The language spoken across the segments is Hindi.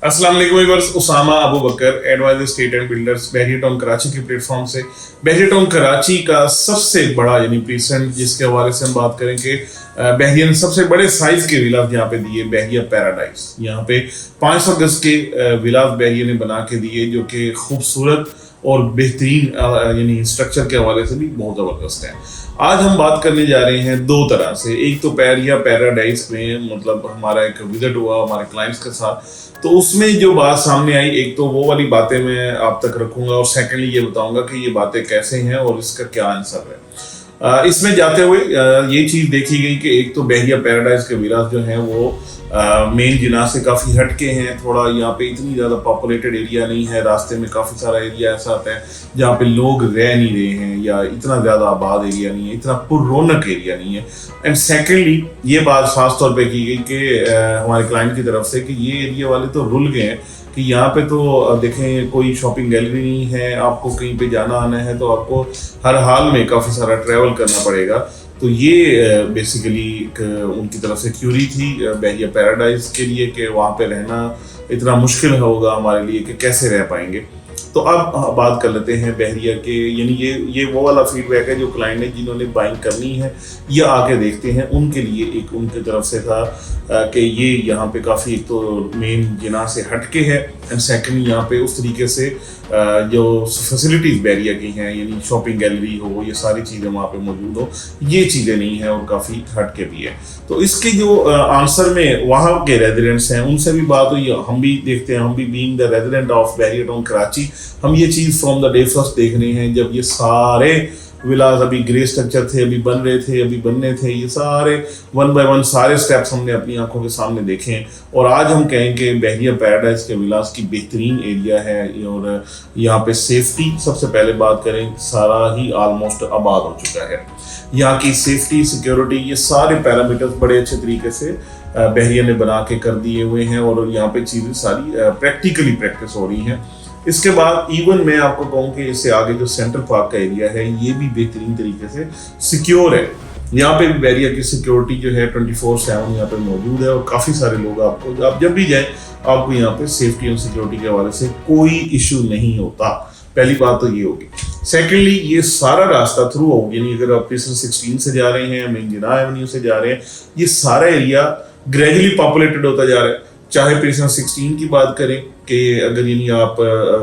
अस्सलाम वालेकुम viewers, Usama Abu Bakr advisor state and builders Bahria town Karachi के प्लेटफॉर्म से बहरिया टाउन कराची का सबसे बड़ा यानी प्रीसेंट जिसके हवाले से हम बात करें कि बहरिया ने सबसे बड़े साइज के विलास यहाँ पे दिए। बहरिया पैराडाइज यहाँ पे 500 गज के विलास बहरिया ने बना के दिए जो कि खूबसूरत और बेहतरीन यानी स्ट्रक्चर के हवाले से भी बहुत ज़बरदस्त है। आज हम बात करने जा रहे हैं दो तरह से। एक तो बहरिया पैराडाइज में मतलब हमारा एक विजिट हुआ हमारे क्लाइंट्स के साथ, तो उसमें जो बात सामने आई, एक तो वो वाली बातें मैं आप तक रखूंगा और सेकेंडली ये बताऊंगा कि ये बातें कैसे हैं और इसका क्या आंसर है। इसमें जाते हुए ये चीज़ देखी गई कि एक तो बहरिया पैराडाइज के विलास जो हैं वो मेन जिना से काफ़ी हटके हैं। थोड़ा यहाँ पे इतनी ज़्यादा पॉपुलेटेड एरिया नहीं है, रास्ते में काफ़ी सारा एरिया ऐसा आता है जहाँ पे लोग रह नहीं रहे हैं या इतना ज़्यादा आबाद एरिया नहीं है, इतना पुररौनक एरिया नहीं है। एंड सेकेंडली ये बात खास तौर पे की गई कि हमारे क्लाइंट की तरफ से कि ये एरिया वाले तो रुल गए हैं कि यहाँ पे तो देखें कोई शॉपिंग गैलरी नहीं है, आपको कहीं पे जाना आना है तो आपको हर हाल में काफ़ी सारा ट्रैवल करना पड़ेगा। तो ये बेसिकली उनकी तरफ से क्यूरी थी बहरिया पैराडाइज के लिए कि वहाँ पे रहना इतना मुश्किल होगा हमारे लिए कि कैसे रह पाएंगे। तो अब बात कर लेते हैं बहरिया के, यानी ये वो वाला फीडबैक है जो क्लाइंट ने जिन्होंने बाइंग करनी है या आके देखते हैं उनके लिए एक उनकी तरफ से था कि ये यहाँ पे काफ़ी एक तो मेन जिना से हटके है एंड सेकंड यहाँ पे उस तरीके से जो फैसिलिटीज़ बहरिया की हैं यानी शॉपिंग गैलरी हो, ये सारी चीज़ें वहाँ पे मौजूद हो, ये चीज़ें नहीं है और काफ़ी हटके भी है। तो इसके जो आंसर में वहाँ के रेजिडेंट्स हैं उनसे भी बात हुई, हम भी देखते हैं, हम भी being the resident of Bahria town Karachi, हम ये चीज़ फ्रॉम द डे फर्स्ट देख रहे हैं जब ये सारे विलास अभी ग्रे स्ट्रक्चर थे, अभी बन रहे थे, अभी बनने थे, ये सारे वन बाय वन सारे स्टेप्स हमने अपनी आंखों के सामने देखे हैं। और आज हम कहें कि बहरिया पैराडाइज के विलास की बेहतरीन एरिया है और यहाँ पे सेफ्टी सबसे पहले बात करें, सारा ही ऑलमोस्ट आबाद हो चुका है। यहाँ की सेफ्टी, सिक्योरिटी, ये सारे पैरामीटर्स बड़े अच्छे तरीके से बहरिया ने बना के कर दिए हुए हैं और यहाँ पे चीज़ें सारी प्रैक्टिकली प्रैक्टिस हो रही हैं। इसके बाद इवन मैं आपको कहूँ कि इससे आगे जो सेंट्रल पार्क का एरिया है ये भी बेहतरीन तरीके से सिक्योर है। यहाँ पे भी बहरिया की सिक्योरिटी जो है 24/7 यहाँ पे मौजूद है और काफ़ी सारे लोग आपको, आप जब भी जाएं आपको यहाँ पे सेफ्टी और सिक्योरिटी के हवाले से कोई इशू नहीं होता। पहली बात तो ये होगी। सेकेंडली ये सारा रास्ता थ्रू होगी, यानी अगर आप प्रीसेंट 16 से जा रहे हैं, मेन जिना एवेन्यू से जा रहे हैं, ये सारा एरिया ग्रेजुअली पॉपुलेटेड होता जा रहा है। चाहे प्रीसेंट 16 की बात करें कि अगर यानी आप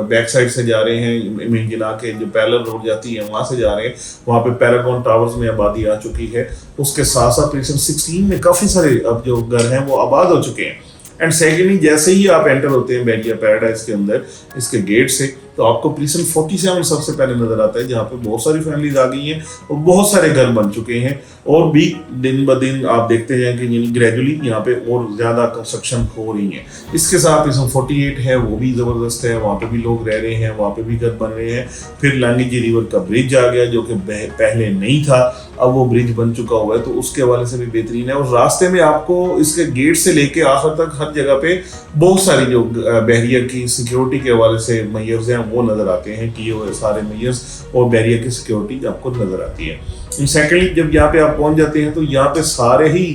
बैक साइड से जा रहे हैं, मेन जिना के जो पैरेलल रोड जाती है वहाँ से जा रहे हैं, वहाँ पे पैरागॉन टावर्स में आबादी आ चुकी है। उसके साथ साथ प्रीसेंट 16 में काफ़ी सारे अब जो घर हैं वो आबाद हो चुके हैं। एंड सेकेंडली जैसे ही आप एंटर होते हैं बहरिया पैराडाइज के अंदर इसके गेट से, तो आपको प्रीसेंट 47 सबसे पहले नजर आता है जहाँ पे बहुत सारी फैमिलीज आ गई हैं और बहुत सारे घर बन चुके हैं और भी दिन ब दिन आप देखते हैं कि यानी ग्रेजुअली यहाँ पे और ज़्यादा कंस्ट्रक्शन हो रही है। इसके साथ प्रीसेंट 48 है वो भी ज़बरदस्त है, वहाँ पे भी लोग रह रहे हैं, वहाँ पे भी घर बन रहे हैं। फिर लांगीजी रिवर का ब्रिज आ गया जो कि पहले नहीं था, अब वो ब्रिज बन चुका हुआ है, तो उसके हवाले से भी बेहतरीन है। और रास्ते में आपको इसके गेट से लेके आखिर तक हर जगह पे बहुत सारी जो बहरिया की सिक्योरिटी के हवाले से मेजर्स हैं वो नज़र आते हैं कि ये सारे मेजर्स और बहरिया की सिक्योरिटी आपको नज़र आती है। सेकेंडली जब यहाँ पे आप पहुँच जाते हैं तो यहाँ पे सारे ही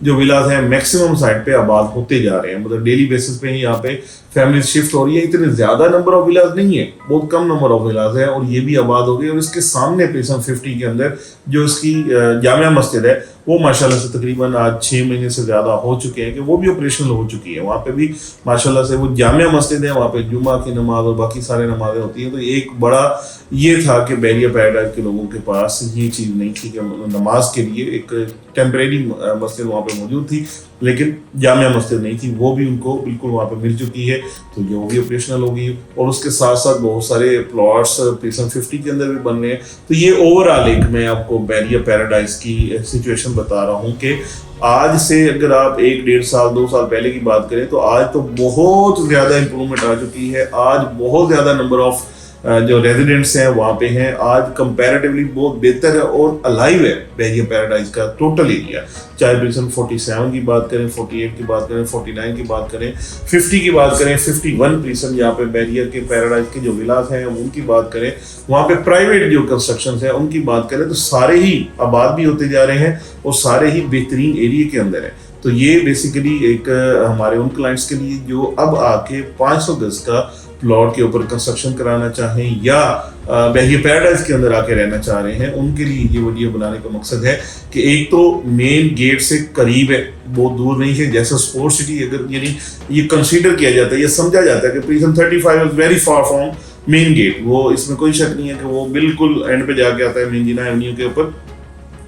जो विलास हैं मैक्सिमम साइड पे आबाद होते जा रहे हैं, मतलब डेली बेसिस पे ही यहाँ पे फैमिली शिफ्ट हो रही है। इतने ज़्यादा नंबर ऑफ विलास नहीं है, बहुत कम नंबर ऑफ विलास है और ये भी आबाद हो गई। और इसके सामने प्रीसेंट 50 के अंदर जो इसकी जामिया मस्जिद है वो माशाल्लाह से तकरीबन आज 6 महीने से ज़्यादा हो चुके हैं कि वो भी ऑपरेशनल हो चुकी है। वहाँ पे भी माशाल्लाह से वो जामिया मस्जिद है, वहाँ पे जुमा की नमाज और बाकी सारे नमाजें होती हैं। तो एक बड़ा ये था कि बहरिया पैराडाइज के लोगों के पास ये चीज़ नहीं थी कि नमाज के लिए एक टेम्परेरी मस्जिद वहाँ पे मौजूद थी, लेकिन जामिया मस्जिद नहीं थी, वो भी उनको बिल्कुल वहाँ पे मिल चुकी है, तो ये भी ऑपरेशनल होगी। और उसके साथ साथ बहुत सारे प्लॉट्स प्रीसेंट 50 के अंदर भी बन रहे हैं। तो ये ओवरऑल एक मैं आपको बहरिया पैराडाइज की सिचुएशन बता रहा हूँ कि आज से अगर आप 1-1.5 साल 2 साल पहले की बात करें तो आज तो बहुत ज़्यादा इंप्रूवमेंट आ चुकी है। आज बहुत ज़्यादा नंबर ऑफ जो रेजिडेंट्स हैं वहाँ पे हैं, आज कंपैरेटिवली बहुत बेहतर है और अलाइव है बहरिया पैराडाइज का टोटल एरिया। चाहे प्रीसेंट 47 की बात करें, 48 की बात करें, 49 की बात करें, 50 की बात करें, 51 प्रीसेंट यहाँ पे बहरिया के पैराडाइज के जो विलास हैं उनकी बात करें, वहाँ पे प्राइवेट जो कंस्ट्रक्शन है उनकी बात करें, तो सारे ही आबाद भी होते जा रहे हैं और सारे ही बेहतरीन एरिया के अंदर है। तो ये बेसिकली एक हमारे उन क्लाइंट्स के लिए जो अब आके 500 गज का प्लॉट के ऊपर कंस्ट्रक्शन कराना चाहें या बहरिया पैराडाइज के अंदर आके रहना चाह रहे हैं, उनके लिए ये वीडियो बनाने का मकसद है कि एक तो मेन गेट से करीब है, बहुत दूर नहीं है। जैसा स्पोर्ट्स सिटी अगर यानी ये कंसीडर किया जाता है, ये समझा जाता है कि prism 35 is very far from main gate, वो इसमें कोई शक नहीं है कि वो बिल्कुल एंड पे जाके आता है मेन जिना एवेन्यू के ऊपर।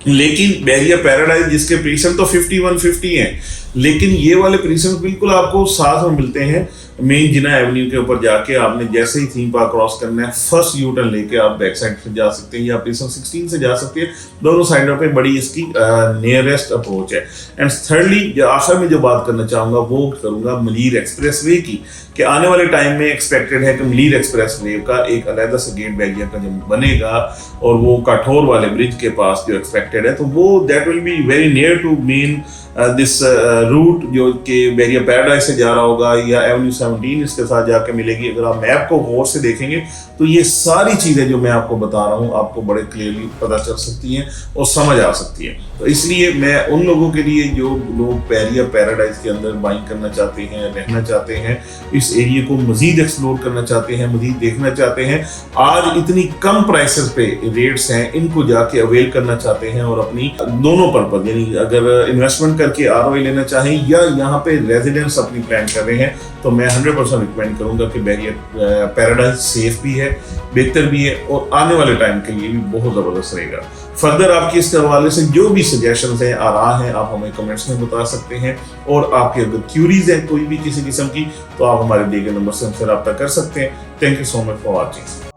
लेकिन बहरिया पैराडाइज जिसके प्रीसेंट तो 5150 हैं, लेकिन ये वाले प्रीसेंट बिल्कुल आपको साथ में मिलते हैं मेन जिना एवेन्यू के ऊपर जाके। आपने जैसे ही थीम पार्क क्रॉस करना है, फर्स्ट यू टर्न लेके आप बैक साइड से जा सकते हैं या प्रीसेंट 16 से जा सकते हैं। दोनों साइडों पे बड़ी इसकी नियरेस्ट अप्रोच है। एंड थर्डली आखिर में जो बात करना चाहूँगा वो करूँगा मलीर एक्सप्रेसवे की, कि आने वाले टाइम में एक्सपेक्टेड है कि मलीर एक्सप्रेसवे का एक अलग सा गेट बहरिया का जब बनेगा और वो काठौर वाले ब्रिज के पास जो एक्सपेक्टेड है, तो वो that will be very near to main this route जो कि बहरिया पैराडाइज से जा रहा होगा या एवेन्यू 17 इसके साथ जाके मिलेगी। अगर आप मैप को गौर से देखेंगे तो ये सारी चीज़ें जो मैं आपको बता रहा हूँ आपको बड़े क्लियरली पता चल सकती हैं और समझ आ सकती हैं। तो इसलिए मैं उन लोगों के लिए जो लोग बहरिया पैराडाइज के अंदर बाइंग करना चाहते हैं, रहना चाहते हैं, इस एरिया को मजीद एक्सप्लोर करना चाहते हैं, मजीद देखना चाहते हैं, आज इतनी कम प्राइसेस पे रेट्स हैं, इनको जाके अवेल करना चाहते हैं और अपनी दोनों पर्पज यानी अगर इन्वेस्टमेंट करके आरओआई लेना चाहें या यहाँ पे रेजिडेंस अपनी प्लान कर रहे हैं, तो मैं 100% रिकमेंड करूंगा कि बहरिया पैराडाइज सेफ भी है, बेहतर भी है और आने वाले टाइम के लिए भी बहुत ज़बरदस्त रहेगा। फर्दर आपकी इसके हवाले से जो भी सजेशंस हैं, आराह हैं, आप हमें कमेंट्स में बता सकते हैं। और आपकी अगर क्यूरीज हैं कोई भी किसी किस्म की, तो आप हमारे दिए गए नंबर से हमसे रब्ता कर सकते हैं। Thank you so much for watching.